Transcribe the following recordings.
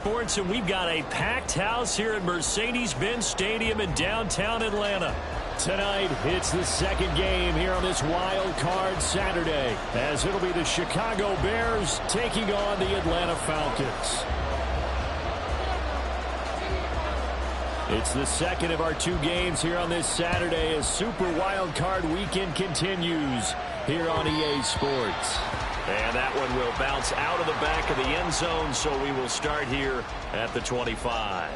Sports, and we've got a packed house here at Mercedes-Benz Stadium in downtown Atlanta. Tonight, it's the second game here on this wild card Saturday, as it'll be the Chicago Bears taking on the Atlanta Falcons. It's the second of our two games here on this Saturday as Super Wild Card Weekend continues here on EA Sports. And that one will bounce out of the back of the end zone, so we will start here at the 25.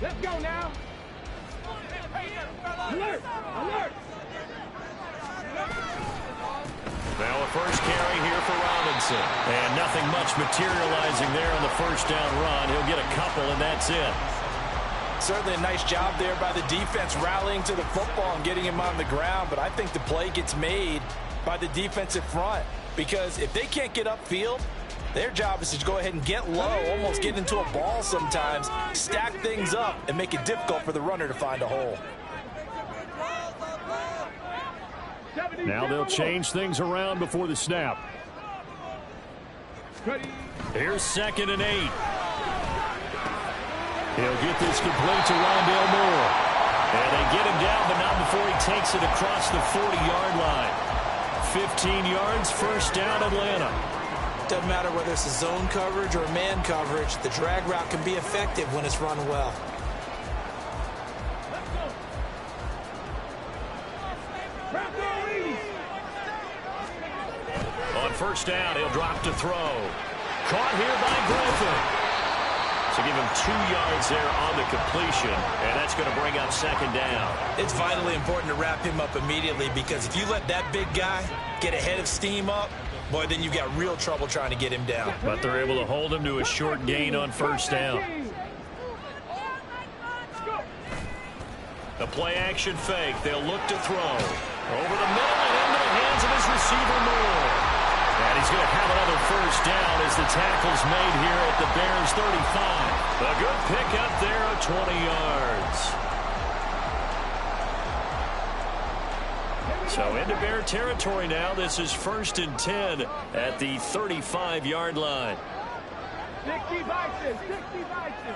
Let's go now. Alert! Alert! Now a first carry here for Robinson. And nothing much materializing there on the first down run. He'll get a couple, and that's it. Certainly a nice job there by the defense rallying to the football and getting him on the ground, but I think the play gets made by the defensive front because if they can't get upfield, their job is to go ahead and get low, almost get into a ball sometimes, stack things up, and make it difficult for the runner to find a hole. Now they'll change things around before the snap. Here's 2nd and 8. He'll get this complete to Rondale Moore. And they get him down, but not before he takes it across the 40-yard line. 15 yards, first down, Atlanta. Doesn't matter whether it's a zone coverage or man coverage, the drag route can be effective when it's run well. On first down, he'll drop to throw. Caught here by Griffin. So give him 2 yards there on the completion, and that's going to bring up second down. It's vitally important to wrap him up immediately because if you let that big guy get ahead of steam up, boy, then you've got real trouble trying to get him down. But they're able to hold him to a short gain on first down. The play-action fake. They'll look to throw. Over the middle and into the hands of his receiver, Moore. And he's going to have another first down as the tackle's made here at the Bears' 35. A good pickup there of 20 yards. So into Bear territory now. This is 1st and 10 at the 35-yard line. 60 Bison, 60 Bison.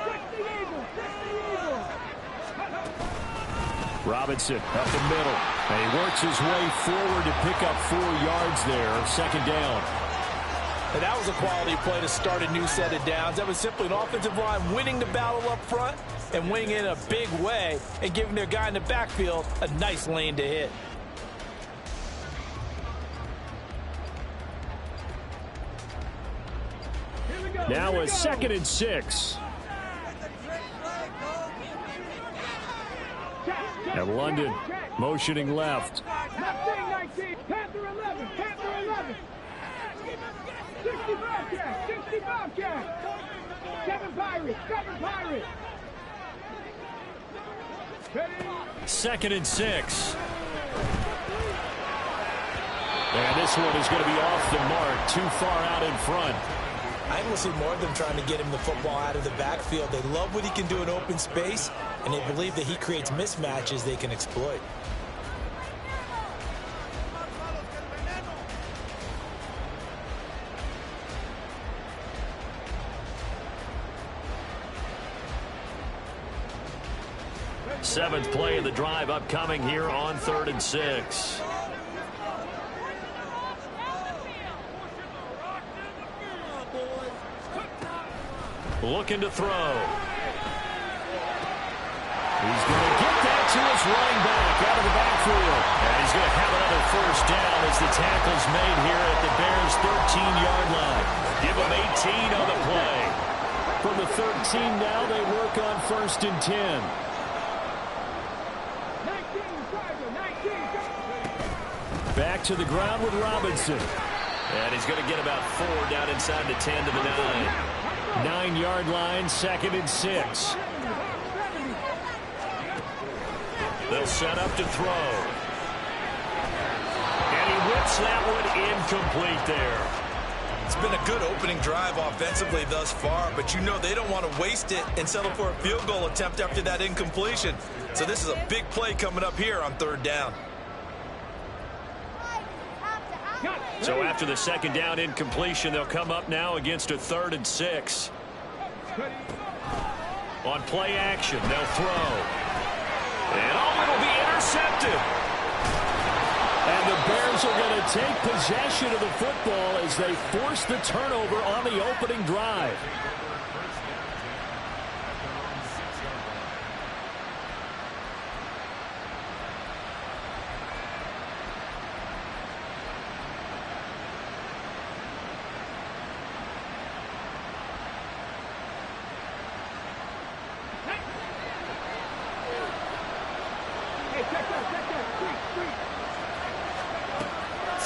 60 Eagles, 60 Eagles. Robinson up the middle. And he works his way forward to pick up 4 yards there. Second down. And that was a quality play to start a new set of downs. That was simply an offensive line winning the battle up front and winning in a big way and giving their guy in the backfield a nice lane to hit. Now a 2nd and 6. And London motioning left. Mustang 19, Panther 11, Panther 11. 65 cat, 65 cat. 7 Pirates, 7 Pirates. 2nd and 6. And this one is going to be off the mark, too far out in front. I will see more of them trying to get him the football out of the backfield. They love what he can do in open space, and they believe that he creates mismatches they can exploit. Seventh play of the drive upcoming here on 3rd and 6. Looking to throw. He's going to get that to his running back out of the backfield. And he's going to have another first down as the tackle's made here at the Bears' 13-yard line. Give him 18 on the play. From the 13 now, they work on 1st and 10. 19, Back to the ground with Robinson. And he's going to get about 4 down inside the 10 to the 9. 9-yard line, 2nd and 6. They'll set up to throw. incomplete there. It's been a good opening drive offensively thus far, but you know they don't want to waste it and settle for a field goal attempt after that incompletion. So this is a big play coming up here on 3rd down. So after the 2nd down incompletion, they'll come up now against a 3rd and 6. On play action, they'll throw. And it'll be intercepted. And the Bears are going to take possession of the football as they force the turnover on the opening drive.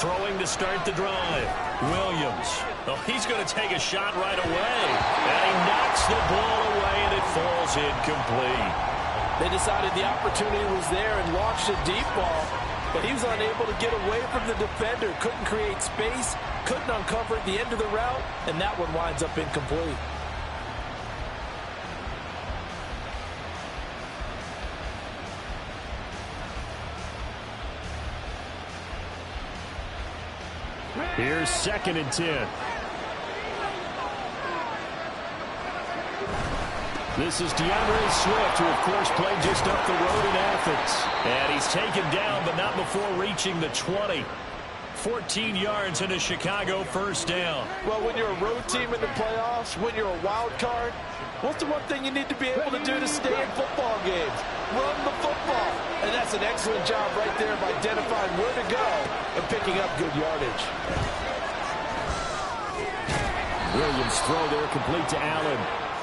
Throwing to start the drive. Williams. Oh, he's going to take a shot right away. And he knocks the ball away, and it falls incomplete. They decided the opportunity was there and launched a deep ball, but he was unable to get away from the defender. Couldn't create space, couldn't uncover at the end of the route, and that one winds up incomplete. Here's 2nd and 10. This is DeAndre Swift, who, of course, played just up the road in Athens. And he's taken down, but not before reaching the 20. 14 yards in a Chicago 1st down. Well, when you're a road team in the playoffs, when you're a wild card, what's the one thing you need to be able to do to stay in football games? Run the football. And that's an excellent job right there of identifying where to go and picking up good yardage. Williams' throw there complete to Allen.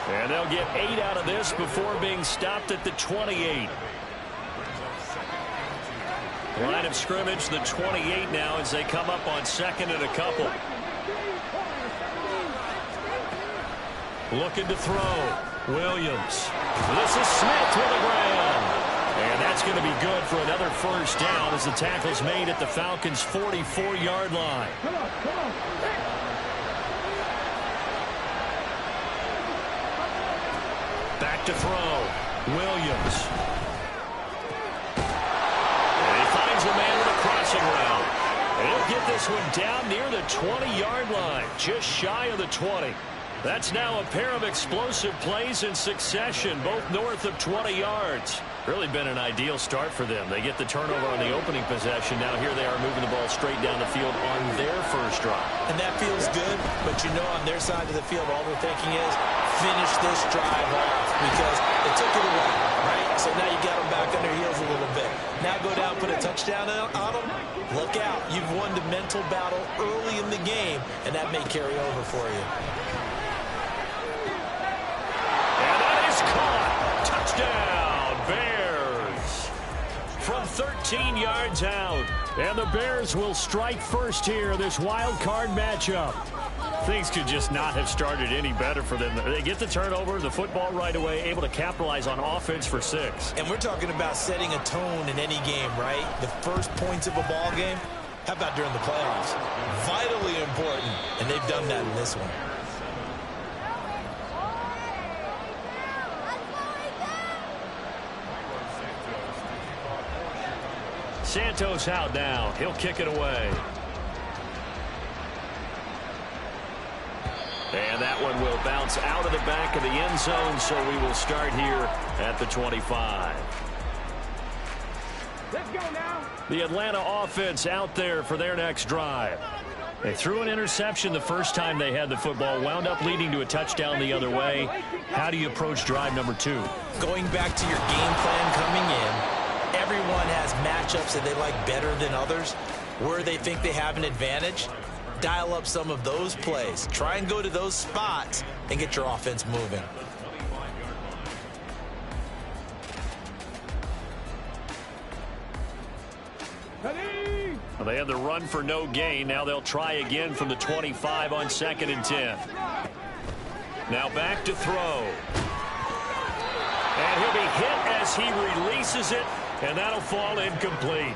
And they'll get 8 out of this before being stopped at the 28. Line of scrimmage, the 28 now as they come up on 2nd and a couple. Looking to throw. Williams. This is Smith to the ground. And that's going to be good for another 1st down as the tackle's made at the Falcons' 44-yard line. Back to throw. Williams. And he finds a man with a crossing route. And he'll get this one down near the 20-yard line, just shy of the 20. That's now a pair of explosive plays in succession, both north of 20 yards. Really been an ideal start for them. They get the turnover on the opening possession. Now here they are moving the ball straight down the field on their 1st drive. And that feels good, but you know on their side of the field, all they're thinking is finish this drive off because they took it away, right? So now you got them back on their heels a little bit. Now go down, put a touchdown on them. Look out. You've won the mental battle early in the game, and that may carry over for you. And that is caught. Touchdown. Bears from 13 yards out. And the Bears will strike first here, this wild card matchup. Things could just not have started any better for them. They get the turnover, the football right away, able to capitalize on offense for 6. And we're talking about setting a tone in any game, right? The first points of a ball game. How about during the playoffs? Vitally important, and they've done that in this one. Santos out now. He'll kick it away. And that one will bounce out of the back of the end zone, so we will start here at the 25. Let's go now. The Atlanta offense out there for their next drive. They threw an interception the first time they had the football, wound up leading to a touchdown the other way. How do you approach drive number 2? Going back to your game plan coming in, everyone has matchups that they like better than others. Where they think they have an advantage, dial up some of those plays. Try and go to those spots and get your offense moving. Well, they had the run for no gain. Now they'll try again from the 25 on 2nd and 10. Now back to throw. And he'll be hit as he releases it, and that'll fall incomplete.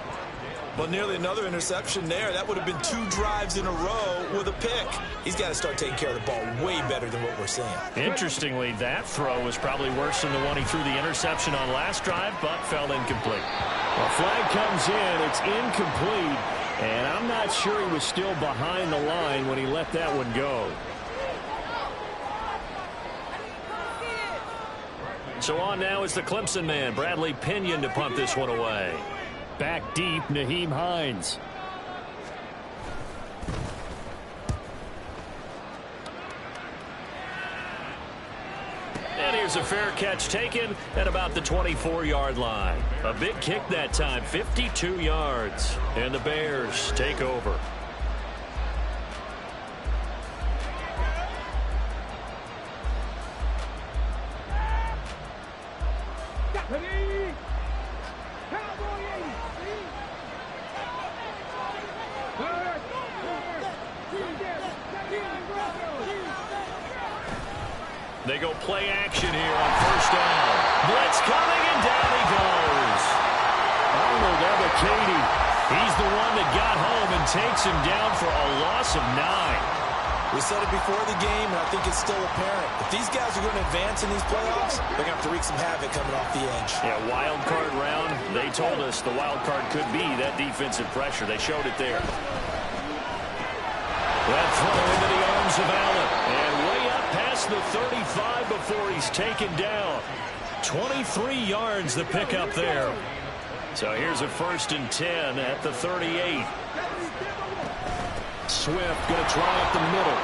Well, nearly another interception there. That would have been 2 drives in a row with a pick. He's got to start taking care of the ball way better than what we're seeing. Interestingly, that throw was probably worse than the one he threw the interception on last drive, but fell incomplete. A flag comes in. It's incomplete, and I'm not sure he was still behind the line when he let that one go. So on now is the Clemson man, Bradley Pinion, to punt this one away. Back deep, Nyheim Hines. And here's a fair catch taken at about the 24-yard line. A big kick that time, 52 yards. And the Bears take over. They go play action here on first down. Blitz coming, and down he goes. Arnold Ebiketie. He's the one that got home and takes him down for a loss of 9. We said it before the game, and I think it's still apparent. If these guys are going to advance in these playoffs, they're going to have to wreak some havoc coming off the edge. Yeah, wild card round. They told us the wild card could be that defensive pressure. They showed it there. That throw into the arms of Allen. And way up past the 35 before he's taken down. 23 yards the pickup there. So here's a 1st and 10 at the 38. Swift going to try up the middle.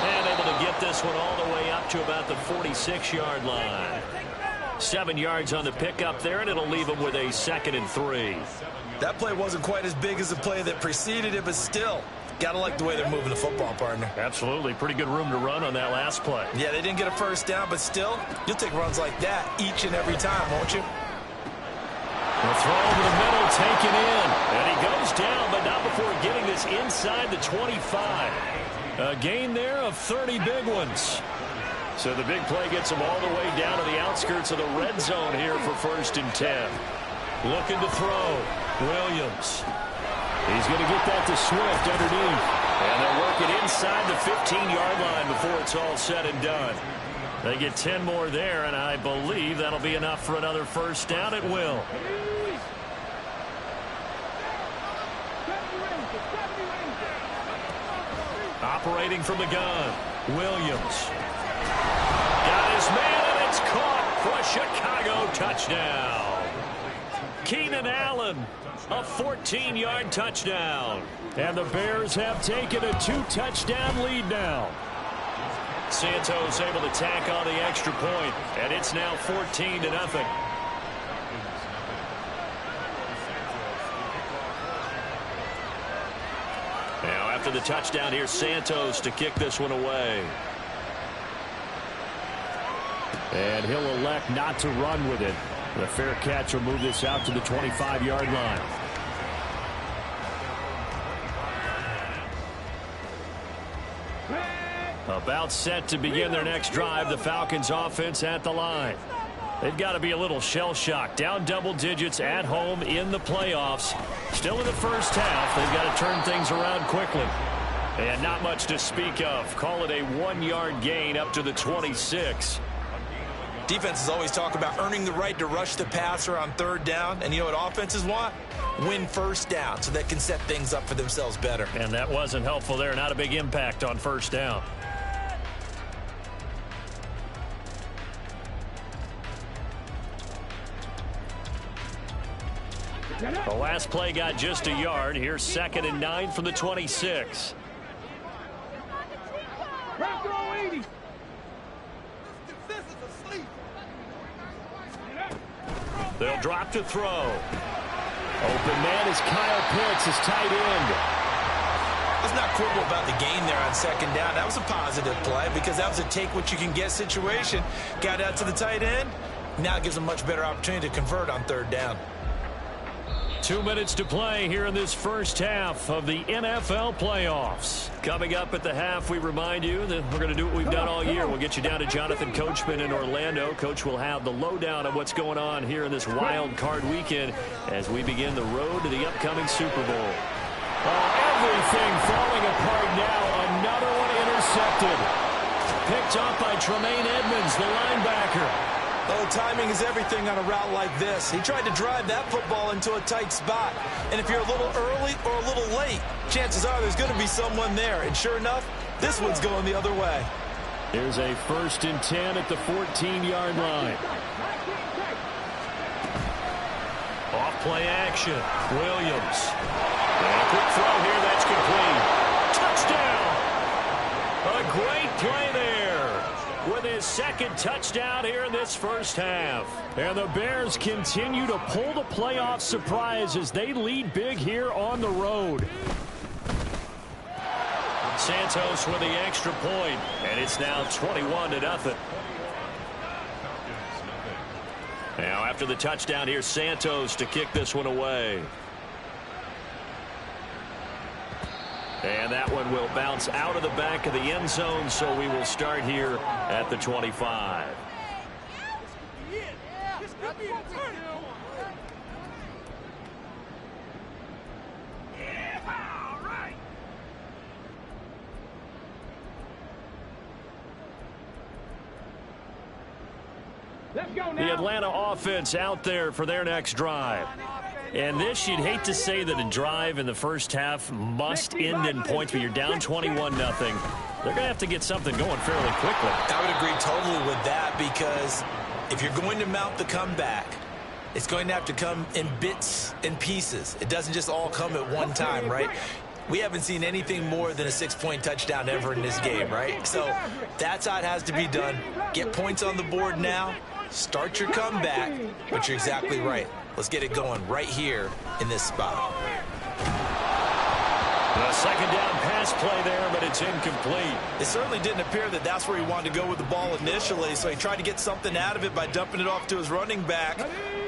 And able to get this one all the way up to about the 46-yard line. 7 yards on the pickup there, and it'll leave him with a 2nd and 3. That play wasn't quite as big as the play that preceded it, but still, got to like the way they're moving the football, partner. Absolutely. Pretty good room to run on that last play. Yeah, they didn't get a first down, but still, you'll take runs like that each and every time, won't you? The throw over the middle, taken in. And he goes down, but not before getting this inside the 25. A gain there of 30 big ones. So the big play gets him all the way down to the outskirts of the red zone here for 1st and 10. Looking to throw. Williams. He's going to get that to Swift underneath. And they'll work it inside the 15-yard line before it's all said and done. They get 10 more there, and I believe that'll be enough for another first down. It will. Operating from the gun. Williams. Got his man, and it's caught for a Chicago touchdown. Keenan Allen, a 14-yard touchdown. And the Bears have taken a 2-touchdown lead now. Santos able to tack on the extra point, and it's now 14-0. Now after the touchdown, here's Santos to kick this one away. And he'll elect not to run with it. The fair catch will move this out to the 25-yard line. About set to begin their next drive. The Falcons offense at the line. They've got to be a little shell-shocked. Down double digits at home in the playoffs. Still in the first half. They've got to turn things around quickly. And not much to speak of. Call it a 1-yard gain up to the 26. Defenses always talk about earning the right to rush the passer on 3rd down. And you know what offenses want? Win first down so they can set things up for themselves better. And that wasn't helpful there. Not a big impact on 1st down. The last play got just a yard. Here's 2nd and 9 from the 26. They'll drop to throw. Open man is Kyle Pitts, his tight end. Let's not quibble about the gain there on 2nd down. That was a positive play because that was a take-what-you-can-get situation. Got out to the tight end. Now it gives them much better opportunity to convert on 3rd down. 2 minutes to play here in this first half of the NFL playoffs. Coming up at the half, we remind you that we're going to do what we've done all year. We'll get you down to Jonathan Coachman in Orlando. Coach will have the lowdown of what's going on here in this wild card weekend as we begin the road to the upcoming Super Bowl. Everything falling apart now. Another one intercepted. Picked off by Tremaine Edmonds, the linebacker. Oh, timing is everything on a route like this. He tried to drive that football into a tight spot. And if you're a little early or a little late, chances are there's going to be someone there. And sure enough, this one's going the other way. Here's a 1st and 10 at the 14-yard line. Off play action. Williams. And a quick throw here. That's complete. Touchdown. A great play there with his 2nd touchdown here in this first half. And the Bears continue to pull the playoff surprise as they lead big here on the road. Santos with the extra point, and it's now 21-0. Now after the touchdown, here's Santos to kick this one away. And that one will bounce out of the back of the end zone, so we will start here at the 25. The Atlanta offense out there for their next drive. And this, you'd hate to say that a drive in the first half must end in points, but you're down 21-0. They're going to have to get something going fairly quickly. I would agree totally with that, because if you're going to mount the comeback, it's going to have to come in bits and pieces. It doesn't just all come at one time, right? We haven't seen anything more than a 6-point touchdown ever in this game, right? So that's how it has to be done. Get points on the board now. Start your comeback, but you're exactly right. Let's get it going right here in this spot. A 2nd down pass play there, but it's incomplete. It certainly didn't appear that that's where he wanted to go with the ball initially, so he tried to get something out of it by dumping it off to his running back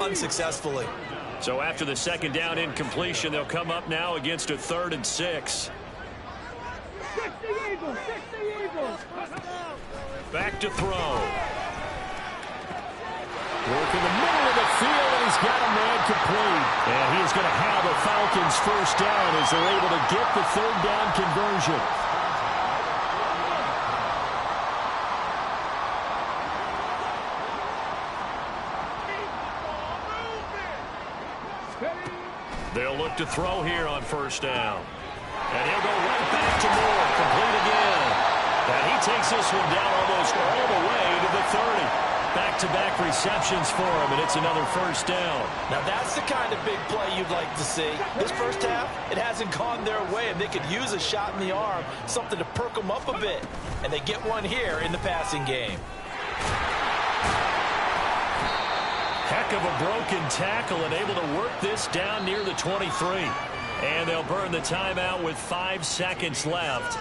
unsuccessfully. So after the 2nd down incompletion, they'll come up now against a 3rd and 6. Back to throw. Work in the middle of the field, and he's got a man complete. And he is going to have the Falcons first down as they're able to get the 3rd down conversion. They'll look to throw here on 1st down. And he'll go right back to Moore, complete again. And he takes this one down almost all the way to the 30. Back-to-back receptions for him, and it's another 1st down. Now that's the kind of big play you'd like to see. This first half, it hasn't gone their way, and they could use a shot in the arm, something to perk them up a bit. And they get one here in the passing game. Heck of a broken tackle and able to work this down near the 23. And they'll burn the timeout with 5 seconds left.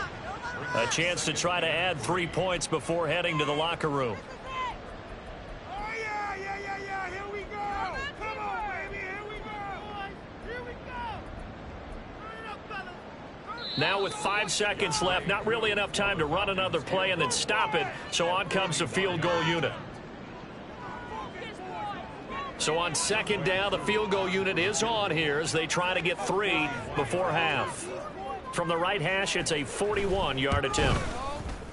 A chance to try to add 3 points before heading to the locker room. Now with 5 seconds left, not really enough time to run another play and then stop it, so on comes the field goal unit. So on 2nd down, the field goal unit is on here as they try to get 3 before half. From the right hash, it's a 41-yard attempt.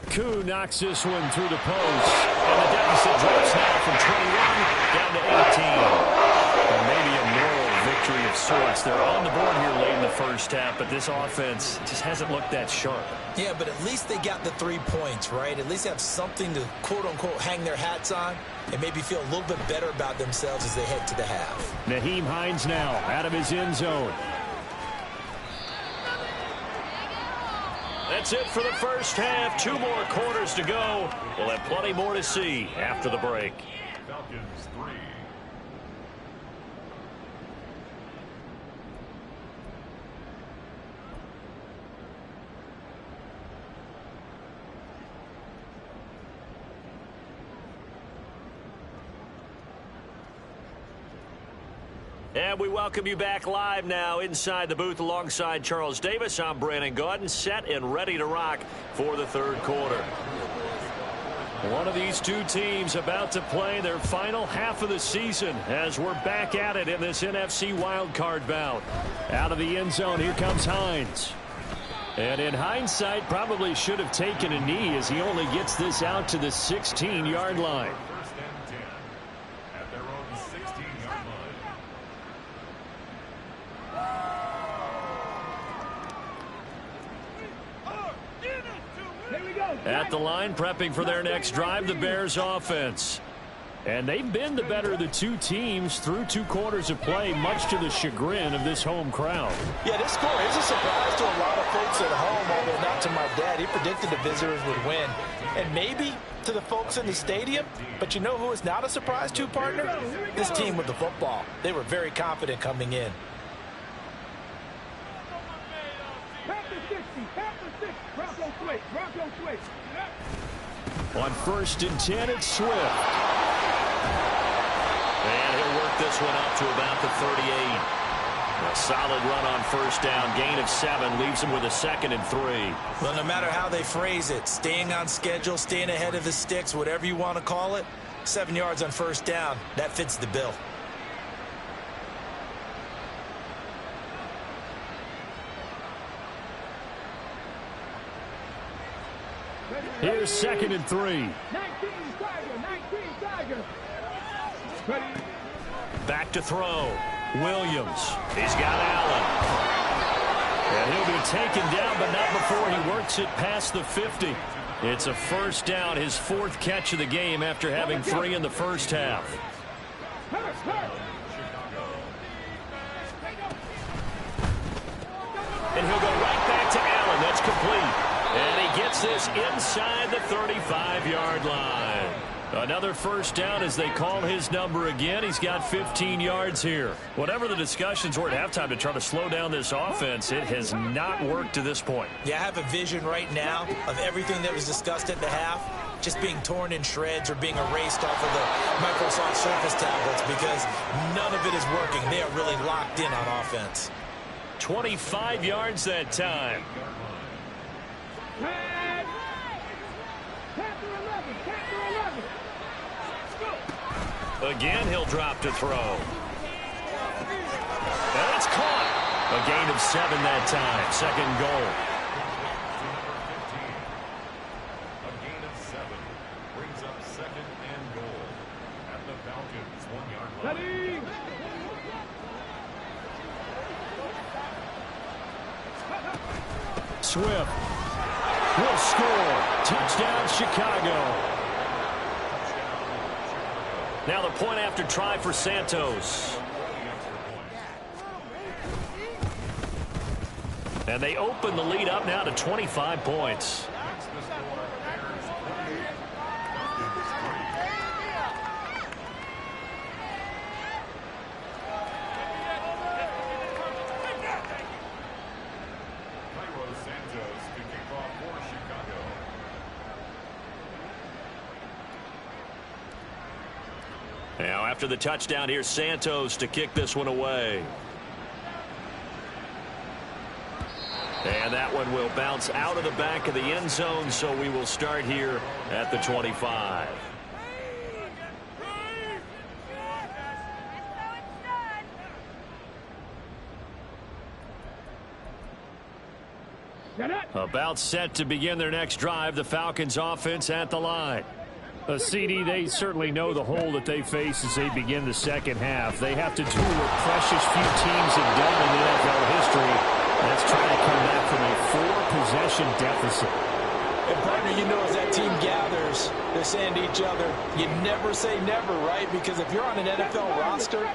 Koo knocks this one through the post, and the deficit drops now from 21 down to 18. And maybe a moral victory of sorts. They're on the board here late in the first half, but this offense just hasn't looked that sharp. Yeah, but at least they got the 3 points, right? At least have something to, quote-unquote, hang their hats on and maybe feel a little bit better about themselves as they head to the half. Nyheim Hines now out of his end zone. That's it for the first half. 2 more quarters to go. We'll have plenty more to see after the break. Falcons 3. And we welcome you back live now inside the booth alongside Charles Davis. I'm Brandon Gaudin, set and ready to rock for the third quarter. One of these two teams about to play their final half of the season as we're back at it in this NFC wildcard bout. Out of the end zone, here comes Hines. And in hindsight, probably should have taken a knee as he only gets this out to the 16-yard line. First and 10 at their own 16-yard line. At the line, prepping for their next drive, the Bears offense. And they've been the better of the two teams through 2 quarters of play, much to the chagrin of this home crowd. Yeah, this score is a surprise to a lot of folks at home, although not to my dad. He predicted the visitors would win. And maybe to the folks in the stadium. But you know who is not a surprise to, partner? This team with the football. They were very confident coming in. On 1st and 10, it's Swift. And he'll work this one up to about the 38. A solid run on first down. Gain of 7 leaves him with a 2nd and 3. Well, no matter how they phrase it, staying on schedule, staying ahead of the sticks, whatever you want to call it, 7 yards on first down, that fits the bill. Here's 2nd and 3. 19 Tiger. Back to throw. Williams. He's got Allen. And he'll be taken down, but not before he works it past the 50. It's a first down, his 4th catch of the game after having 3 in the first half. And he'll go right back to Allen. That's complete. And he gets this inside the 35-yard line. Another first down as they call his number again. He's got 15 yards here. Whatever the discussions were at halftime to try to slow down this offense, it has not worked to this point. Yeah, I have a vision right now of everything that was discussed at the half just being torn in shreds or being erased off of the Microsoft Surface tablets because none of it is working. They are really locked in on offense. 25 yards that time. Again, he'll drop to throw. And it's caught. A gain of 7 that time. 2nd goal. A gain of 7 brings up 2nd and goal at the Falcons' 1-yard line. Swift will score. Touchdown, Chicago. Now the point after try for Santos. And they open the lead up now to 25 points. Now after the touchdown, here's Santos to kick this one away. And that one will bounce out of the back of the end zone, so we will start here at the 25. About set to begin their next drive, the Falcons offense at the line. A CD, they certainly know the hole that they face as they begin the second half. They have to do what precious few teams have done in NFL history. That's trying to come back from a 4-possession deficit. And partner, you know, as that team gathers, they're saying to each other, you never say never, right? Because if you're on an NFL roster,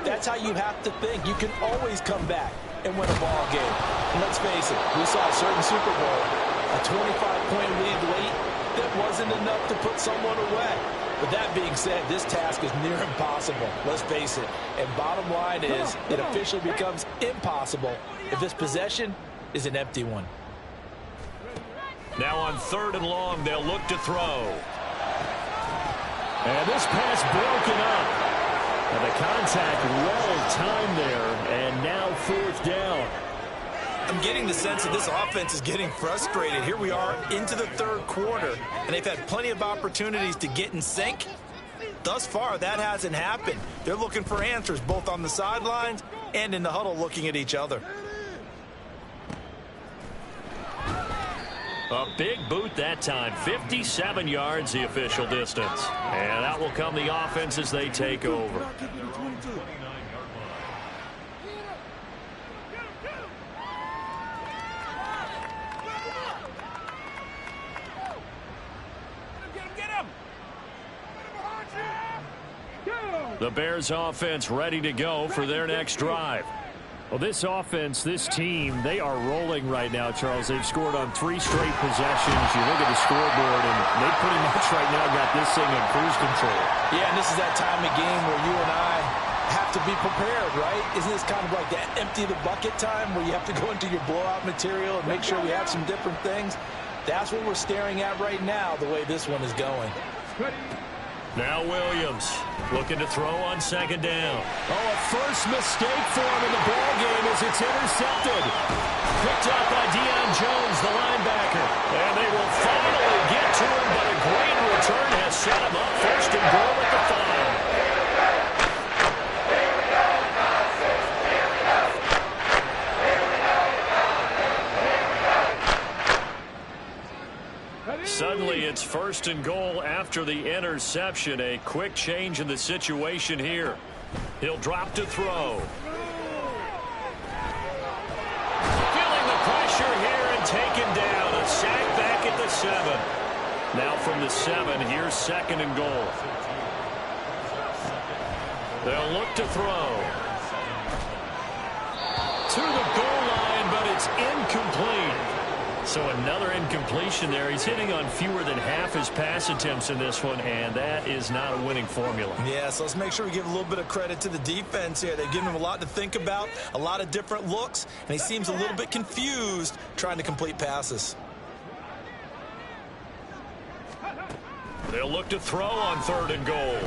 that's how you have to think. You can always come back and win a ball game. And let's face it, we saw a certain Super Bowl, a 25-point lead late, that wasn't enough to put someone away. But that being said, this task is near impossible. Let's face it. And bottom line is, it officially becomes impossible if this possession is an empty one. Now on 3rd and long, they'll look to throw. And this pass broken up. And the contact well timed there, and now fourth down. I'm getting the sense that this offense is getting frustrated. Here we are into the third quarter, and they've had plenty of opportunities to get in sync. Thus far, that hasn't happened. They're looking for answers both on the sidelines and in the huddle looking at each other. A big boot that time. 57 yards the official distance. And that will come the offense as they take over. The Bears offense ready to go for their next drive. Well, this offense, this team, they are rolling right now, Charles. They've scored on 3 straight possessions. You look at the scoreboard, and they pretty much right now got this thing in cruise control. Yeah, and this is that time of game where you and I have to be prepared, right? Isn't this kind of like that empty the bucket time where you have to go into your blowout material and make sure we have some different things? That's what we're staring at right now, the way this one is going. Now Williams looking to throw on second down. Oh, a first mistake for him in the ball game as it's intercepted. Picked up by Deion Jones, the linebacker. And they will finally get to him, but a great return has set him up. First and goal at the 5. Suddenly it's first and goal after the interception. A quick change in the situation here. He'll drop to throw. Feeling the pressure here and taken down. A sack back at the 7. Now from the 7, here's second and goal. They'll look to throw. To the goal line, but it's incomplete. So another incompletion there. He's hitting on fewer than half his pass attempts in this one, and that is not a winning formula. Yeah, so let's make sure we give a little bit of credit to the defense here. They've given him a lot to think about, a lot of different looks, and he seems a little bit confused trying to complete passes. They'll look to throw on third and goal.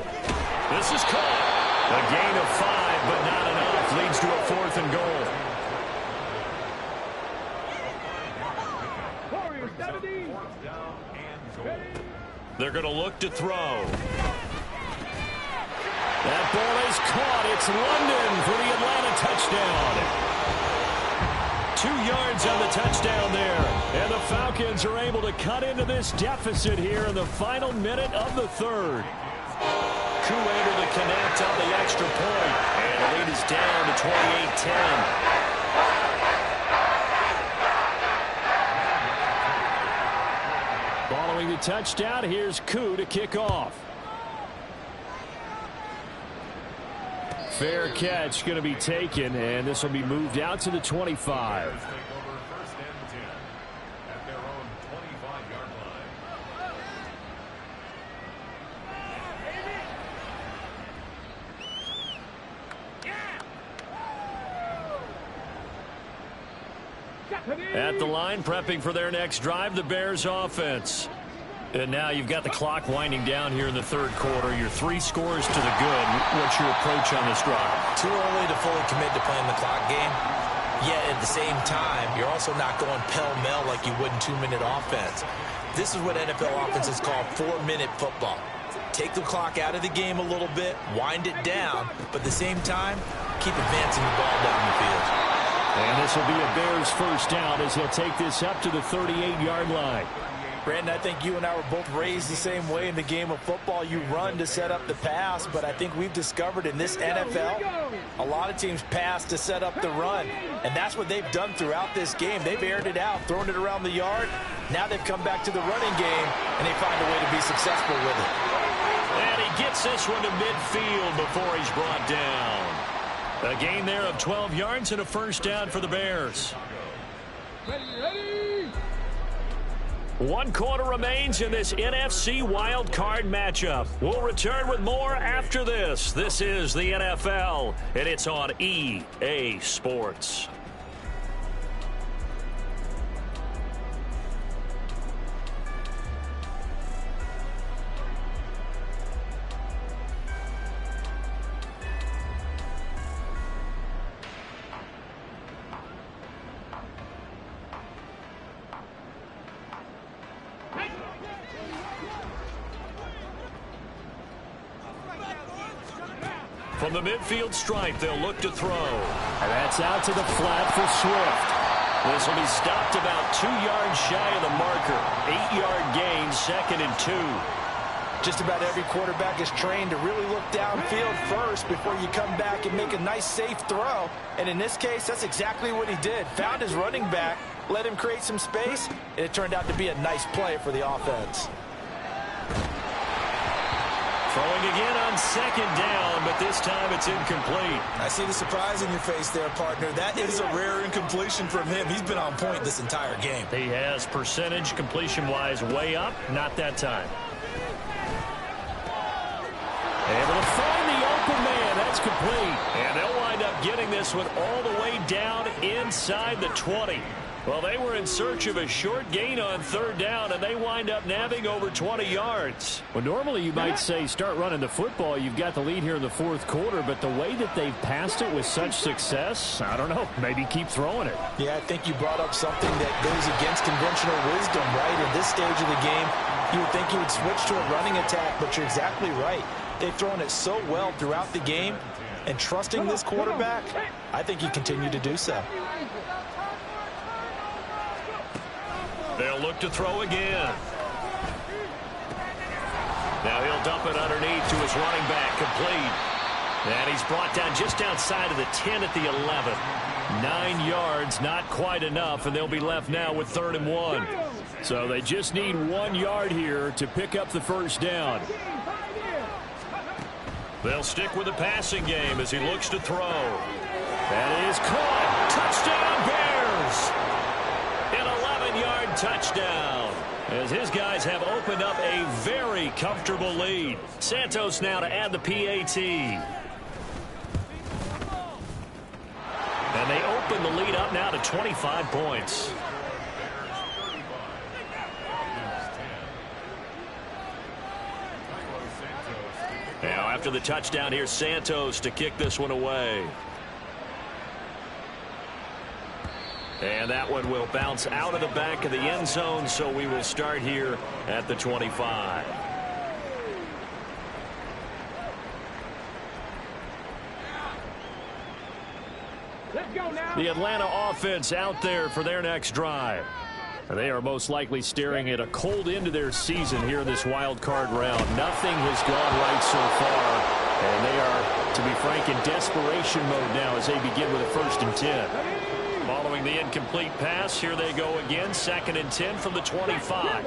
This is caught. A gain of 5, but not enough. Leads to a fourth and goal. They're going to look to throw. That ball is caught. It's London for the Atlanta touchdown. 2 yards on the touchdown there. And the Falcons are able to cut into this deficit here in the final minute of the third. Koo able to connect on the extra point. And the lead is down to 28-10. Following the touchdown, here's Koo to kick off. Fair catch going to be taken, and this will be moved out to the 25. At the line, prepping for their next drive, the Bears offense. And now you've got the clock winding down here in the third quarter. Your 3 scores to the good. What's your approach on this drive? Too early to fully commit to playing the clock game. Yet at the same time, you're also not going pell-mell like you would in 2-minute offense. This is what NFL offenses call 4-minute football. Take the clock out of the game a little bit, wind it down, but at the same time, keep advancing the ball down the field. And this will be a Bears first down as he'll take this up to the 38-yard line. Brandon, I think you and I were both raised the same way in the game of football. You run to set up the pass, but I think we've discovered in this NFL, a lot of teams pass to set up the run, and that's what they've done throughout this game. They've aired it out, thrown it around the yard. Now they've come back to the running game, and they find a way to be successful with it. And he gets this one to midfield before he's brought down. A gain there of 12 yards and a first down for the Bears. Ready. 1 quarter remains in this NFC wild card matchup. We'll return with more after this. This is the NFL, and it's on EA Sports. From the midfield stripe, they'll look to throw. And that's out to the flat for Swift. This will be stopped about 2 yards shy of the marker. 8-yard gain, 2nd and 2. Just about every quarterback is trained to really look downfield first before you come back and make a nice, safe throw. And in this case, that's exactly what he did. Found his running back, let him create some space, and it turned out to be a nice play for the offense. Throwing again on 2nd down, but this time it's incomplete. I see the surprise in your face there, partner. That is a rare incompletion from him. He's been on point this entire game. He has percentage completion-wise way up, not that time. Able to find the open man. That's complete. And they'll wind up getting this one all the way down inside the 20. Well, they were in search of a short gain on 3rd down, and they wind up nabbing over 20 yards. Well, normally you might say start running the football. You've got the lead here in the 4th quarter, but the way that they've passed it with such success, I don't know, maybe keep throwing it. Yeah, I think you brought up something that goes against conventional wisdom, right? In this stage of the game, you would think you would switch to a running attack, but you're exactly right. They've thrown it so well throughout the game, and trusting this quarterback, I think you continue to do so. They'll look to throw again. Now he'll dump it underneath to his running back, complete. And he's brought down just outside of the 10 at the 11. 9 yards, not quite enough, and they'll be left now with 3rd and 1. So they just need 1 yard here to pick up the 1st down. They'll stick with the passing game as he looks to throw. That is caught. Touchdown, Bears! An 11-yard touchdown, as his guys have opened up a very comfortable lead. Santos now to add the PAT. And they open the lead up now to 25 points. Now after the touchdown, here's Santos to kick this one away. And that one will bounce out of the back of the end zone, so we will start here at the 25. Let's go now. The Atlanta offense out there for their next drive. They are most likely staring at a cold end to their season here in this wild card round. Nothing has gone right so far, and they are, to be frank, in desperation mode now as they begin with a 1st and 10. Following the incomplete pass, here they go again, 2nd and 10 from the 25.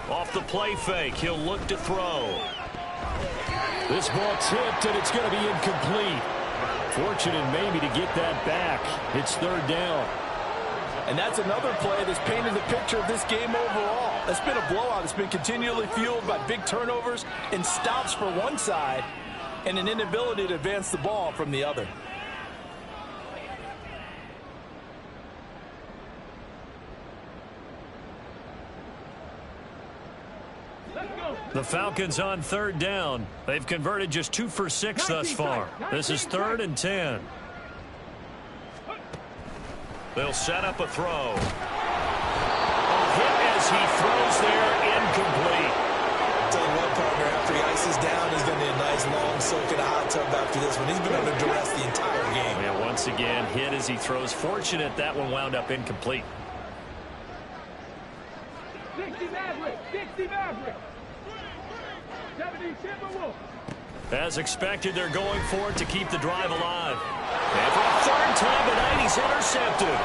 Off the play fake, he'll look to throw. This ball tipped, and it's going to be incomplete. Fortunate maybe to get that back. It's 3rd down. And that's another play that's painted the picture of this game overall. It's been a blowout. It's been continually fueled by big turnovers and stops for one side and an inability to advance the ball from the other. The Falcons on 3rd down. They've converted just 2 for 6 thus far. This is 3rd and 10. They'll set up a throw. A hit as he throws there, incomplete. I'll tell you what, partner, after he ices down, he's going to need a nice long soak in a hot tub after this one. He's been under duress the entire game. And once again, hit as he throws. Fortunate that one wound up incomplete. 60 Maverick, 60 Maverick. 70 Timberwolves. As expected, they're going for it to keep the drive alive. And for a 3rd time tonight, he's intercepted.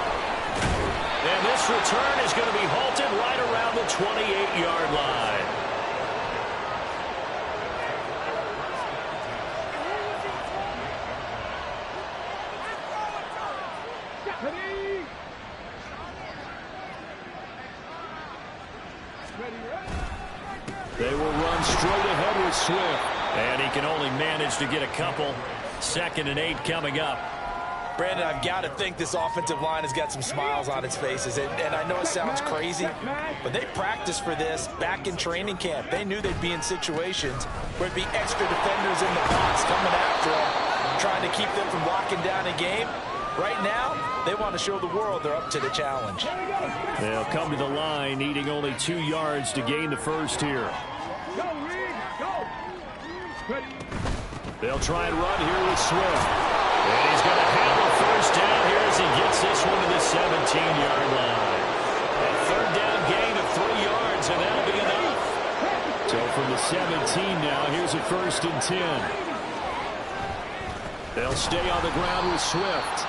And this return is going to be halted right around the 28-yard line. They will run straight ahead with Swift. And he can only manage to get a couple. 2nd and 8 coming up. Brandon, I've got to think this offensive line has got some smiles on its faces. And I know it sounds crazy, but they practiced for this back in training camp. They knew they'd be in situations where it'd be extra defenders in the box coming after them, trying to keep them from locking down a game. Right now, they want to show the world they're up to the challenge. They'll come to the line, needing only 2 yards to gain the 1st here. They'll try and run here with Swift. And he's going to have a first down here as he gets this one to the 17-yard line. A third down gain of 3 yards, and that'll be enough. So from the 17 now, here's a 1st and 10. They'll stay on the ground with Swift.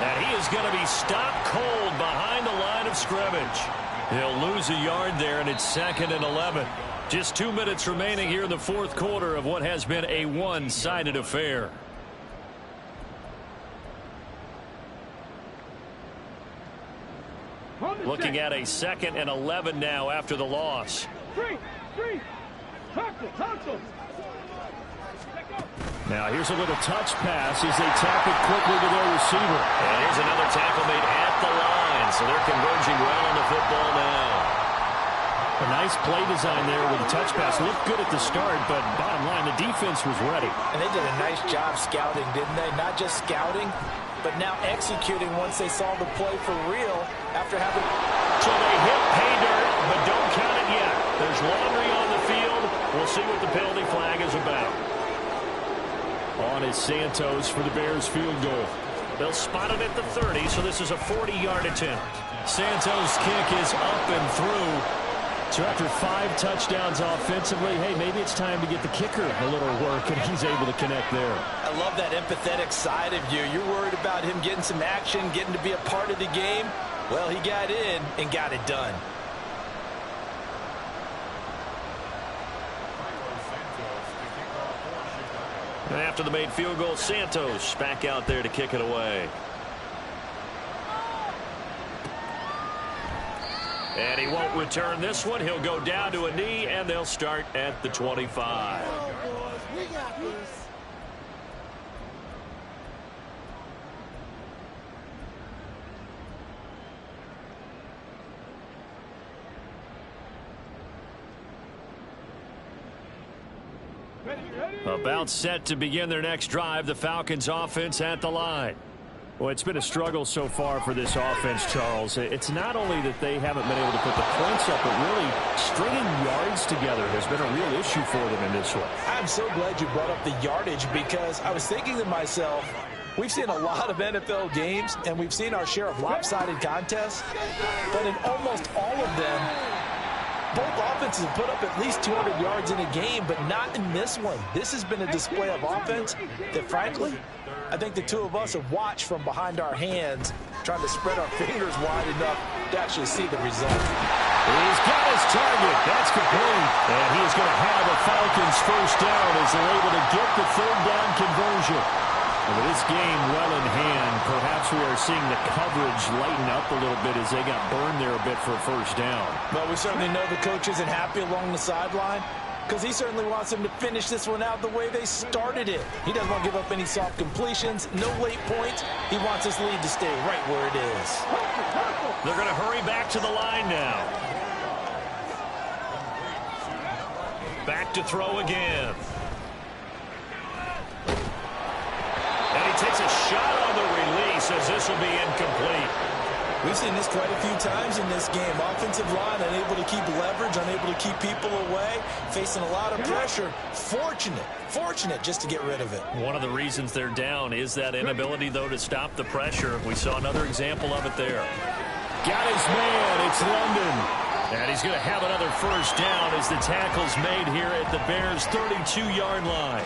And he is going to be stopped cold behind the line of scrimmage. He'll lose a yard there, and it's 2nd and 11. Just 2 minutes remaining here in the 4th quarter of what has been a one-sided affair. Looking at a 2nd and 11 now after the loss. Now here's a little touch pass as they tap it quickly to their receiver. And here's another tackle made at the line, so they're converging well on the football now. A nice play design there with a touch pass. Looked good at the start, but bottom line, the defense was ready. And they did a nice job scouting, didn't they? Not just scouting, but now executing once they saw the play for real after having... So they hit pay dirt, but don't count it yet. There's laundry on the field. We'll see what the penalty flag is about. On is Santos for the Bears field goal. They'll spot it at the 30, so this is a 40-yard attempt. Santos' kick is up and through. So after 5 touchdowns offensively, hey, maybe it's time to get the kicker a little work, and he's able to connect there. I love that empathetic side of you. You're worried about him getting some action, getting to be a part of the game. Well, he got in and got it done. And after the made field goal, Santos back out there to kick it away. And he won't return this one. He'll go down to a knee, and they'll start at the 25. About set to begin their next drive, the Falcons offense at the line. Well, it's been a struggle so far for this offense, Charles. It's not only that they haven't been able to put the points up, but really stringing yards together has been a real issue for them in this one. I'm so glad you brought up the yardage because I was thinking to myself, we've seen a lot of NFL games, and we've seen our share of lopsided contests, but in almost all of them, both offenses have put up at least 200 yards in a game, but not in this one. This has been a display of offense that, frankly, I think the two of us have watched from behind our hands, trying to spread our fingers wide enough to actually see the result. He's got his target. That's complete. And he's going to have a Falcons first down as they're able to get the 3rd down conversion. And with this game well in hand, perhaps we are seeing the coverage lighten up a little bit as they got burned there a bit for a first down. But we certainly know the coach isn't happy along the sideline because he certainly wants them to finish this one out the way they started it. He doesn't want to give up any soft completions, no late points. He wants this lead to stay right where it is. They're going to hurry back to the line now. Back to throw again. And he takes a shot on the release as this will be incomplete. We've seen this quite a few times in this game. Offensive line unable to keep leverage, unable to keep people away, facing a lot of pressure. Fortunate just to get rid of it. One of the reasons they're down is that inability, though, to stop the pressure. We saw another example of it there. Got his man. It's London. And he's going to have another first down as the tackle's made here at the Bears' 32-yard line.